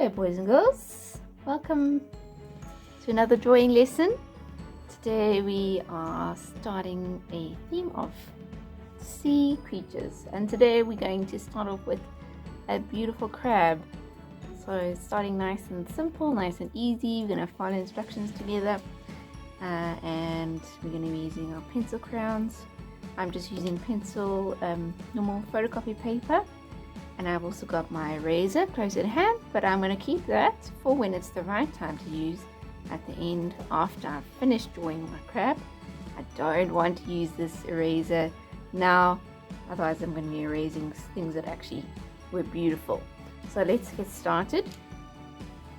Hello boys and girls, welcome to another drawing lesson. Today we are starting a theme of sea creatures, and today we're going to start off with a beautiful crab. So starting nice and simple, nice and easy. We're going to follow instructions together, and we're going to be using our pencil crayons. I'm just using pencil, normal photocopy paper. And I've also got my eraser close at hand, but I'm going to keep that for when it's the right time to use at the end after I've finished drawing my crab. I don't want to use this eraser now, otherwise I'm going to be erasing things that actually were beautiful. So let's get started.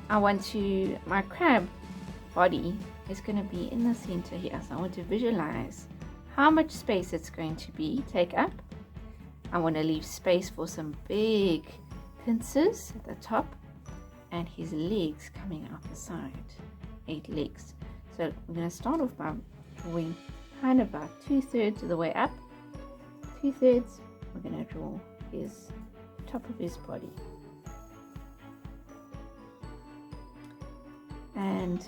My crab body is going to be in the center here, so I want to visualize how much space it's going to take up. I want to leave space for some big pincers at the top and his legs coming out the side, 8 legs. So we're going to start off by drawing kind of about 2/3 of the way up. 2/3 we're going to draw his top of his body. And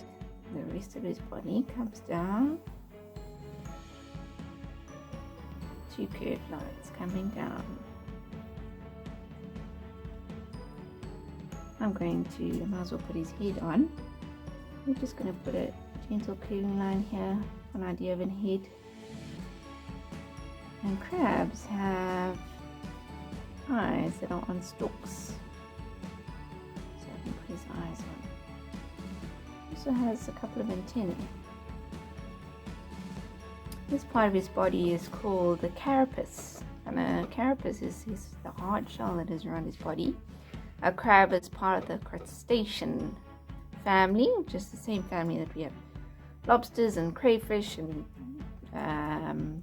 the rest of his body comes down. 2 curved lines coming down. I might as well put his head on. I'm just going to put a gentle curving line here, an idea of a head. And crabs have eyes that are on stalks, so I can put his eyes on. Also has a couple of antennae. This part of his body is called the carapace, and a carapace is the hard shell that is around his body. A crab is part of the Crustacean family, which is the same family that we have lobsters and crayfish and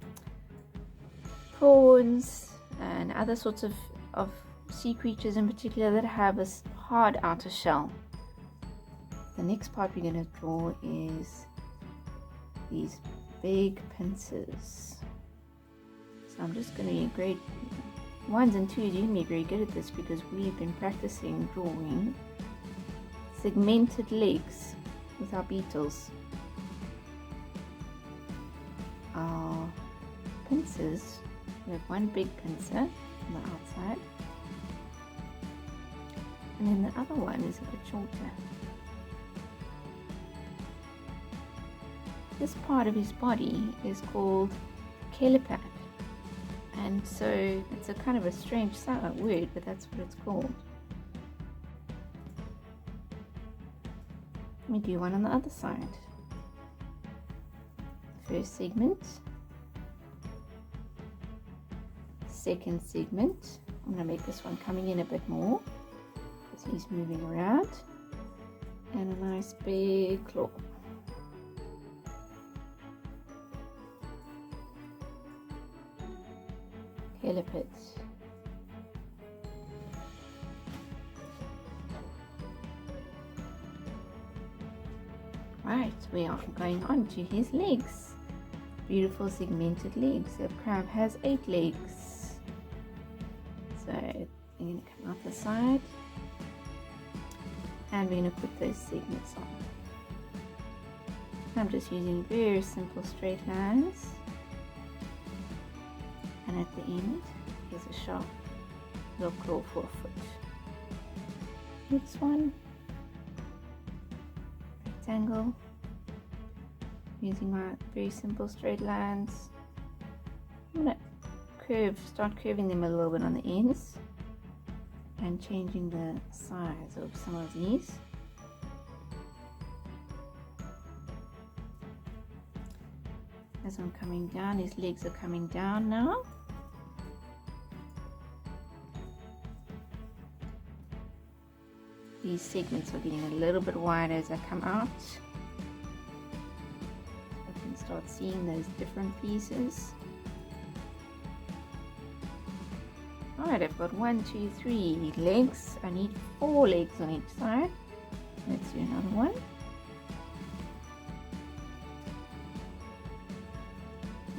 prawns and other sorts of sea creatures in particular that have a hard outer shell. The next part we're going to draw is these big pincers. So I'm just going to be great. 1s and 2s, you're going to be very good at this because we've been practicing drawing segmented legs with our beetles. Our pincers, we have one big pincer on the outside, and then the other one is a bit shorter. This part of his body is called Carapace, and so it's a kind of a strange word, but that's what it's called. Let me do one on the other side. First segment, second segment. I'm going to make this one coming in a bit more because he's moving around, and a nice big claw. Carapace. Right, we are going on to his legs. Beautiful segmented legs. The crab has 8 legs. So we're going to come out the side and we're going to put those segments on. I'm just using very simple straight lines. And at the end, here's a sharp little claw for a foot. Next one, rectangle, using my very simple straight lines. I'm going to start curving them a little bit on the ends and changing the size of some of these. As I'm coming down, his legs are coming down now. These segments are getting a little bit wider as I come out. I can start seeing those different pieces. Alright, I've got 1, 2, 3 legs. I need 4 legs on each side. Let's do another one.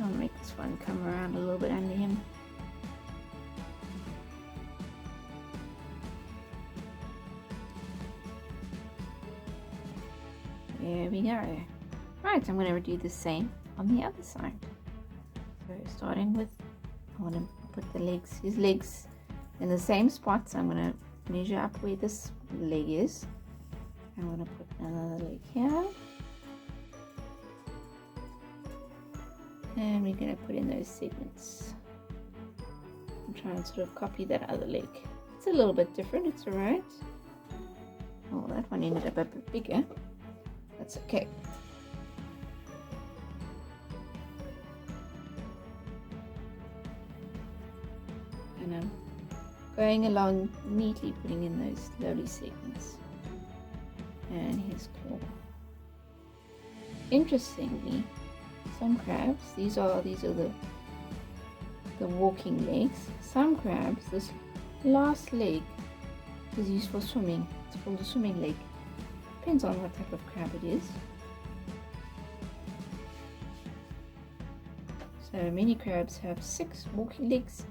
I'll make this one come around a little bit under him. There we go. Right, I'm going to do the same on the other side. So starting with, I want to put his legs in the same spot. So I'm going to measure up where this leg is. I'm going to put another leg here. And we're going to put in those segments. I'm trying to sort of copy that other leg. It's a little bit different, it's alright. Oh, that one ended up a bit bigger. That's okay. And I'm going along neatly, putting in those lovely segments. And his claw. Interestingly, some crabs, these are the walking legs. Some crabs, this last leg is used for swimming. It's called a swimming leg. Depends on what type of crab it is. So many crabs have 6 walking legs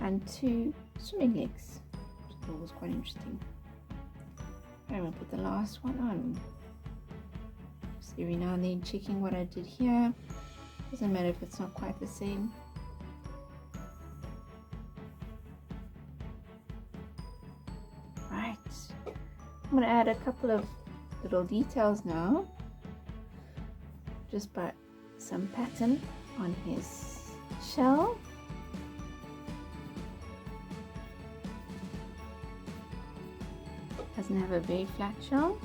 and 2 swimming legs, which I thought was quite interesting. I'm going to put the last one on. Just every now and then checking what I did here. Doesn't matter if it's not quite the same. Right. I'm going to add a couple of little details now. Just by some pattern on his shell. Doesn't have a very flat shell.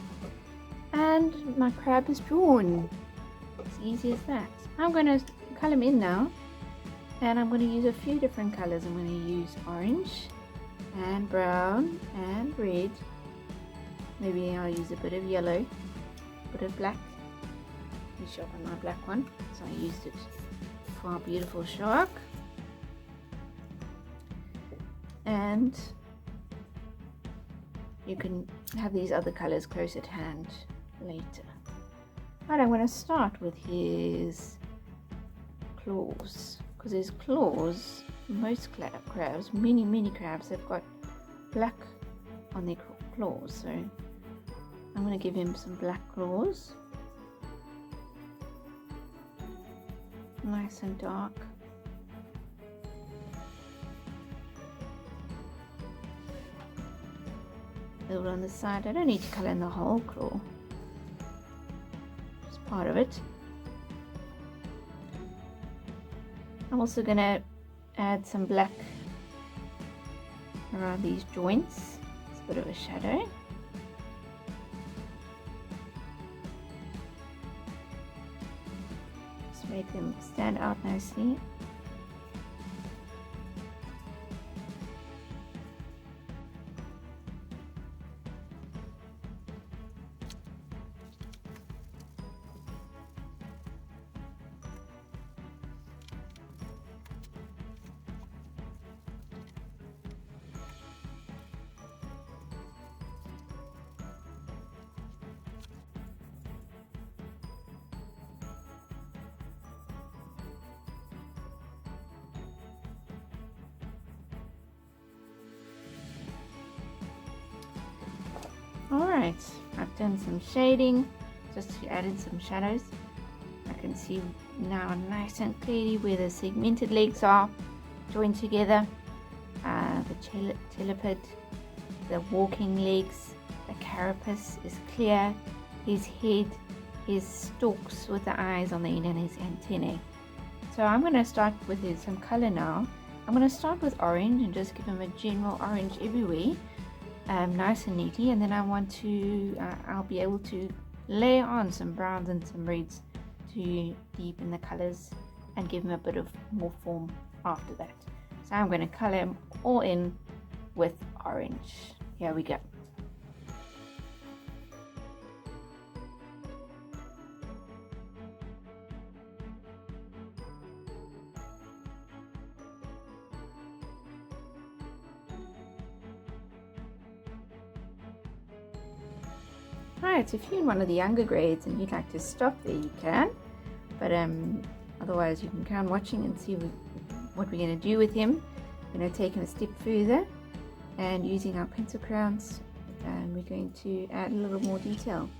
And my crab is drawn. As easy as that. I'm going to color him in now. And I'm going to use a few different colors. I'm going to use orange and brown and red. Maybe I'll use a bit of yellow, a bit of black. Let me sharpen my black one. So I used it for our beautiful shark. And you can have these other colors close at hand later. Right, I'm going to start with his claws, because his claws, most crabs, many crabs have got black on their claws, so I'm going to give him some black claws, nice and dark. A little on the side. I don't need to colour in the whole claw, just part of it. I'm also going to add some black around these joints. It's a bit of a shadow. Just make them stand out nicely. Alright, I've done some shading just to add in some shadows. I can see now nice and clearly where the segmented legs are joined together. The telepod, the walking legs, the carapace is clear, his head, his stalks with the eyes on the end and his antennae. So I'm going to start with some color now. I'm going to start with orange and just give him a general orange everywhere. Nice and neatly, and then I want to I'll be able to layer on some browns and some reds to deepen the colors and give them a bit of more form after that. So I'm going to color them all in with orange. Here we go. Right, if you're in one of the younger grades and you'd like to stop there, you can, but otherwise you can carry on watching and see what we're going to do with him. We're going to take him a step further, and using our pencil crayons, we're going to add a little more detail.